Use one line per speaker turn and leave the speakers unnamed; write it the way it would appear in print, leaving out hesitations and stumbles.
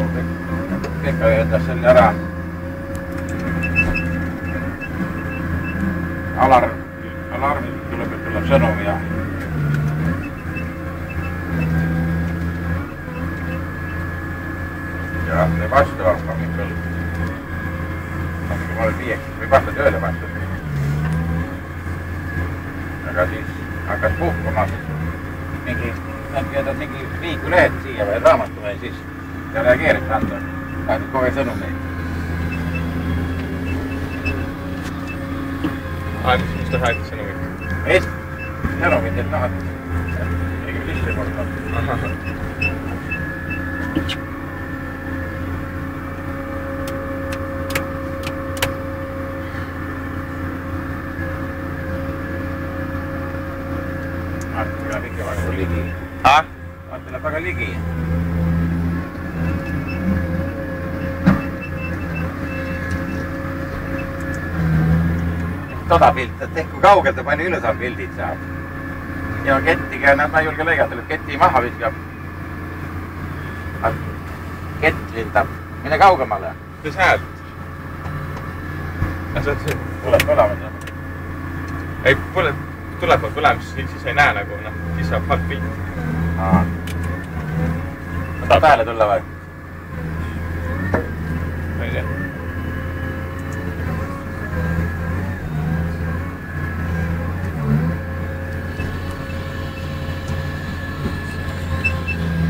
okei. Pekka jätas selle ära. Alarmil tuleb sõnum ja teeb vastu hommikul. Hommikul olen 5 või vasta tööle vastu. Aga siis hakkas puhkuma mingi liikulehed siia või raamatu või siis ja reageeris anda. Lähed kohe sõnumeid.
Mis ta saati sõnumit?
Sõnumit, et noh, et lihtsalt korda. Ligi. Vaata läheb väga ligi. Toda pilt, et ehk kui kaugelt ja palju ilusam pildid saab. Ja kettiga, ma ei julge lõigata, et ketti maha viskab. Kett lindab. Mine kaugemale.
Mis häält?
Tuleb põlema.
Ei, tuleb põlemis, siis ei näe nagu, siis saab halb pilt.
Tahad pääle tulla või?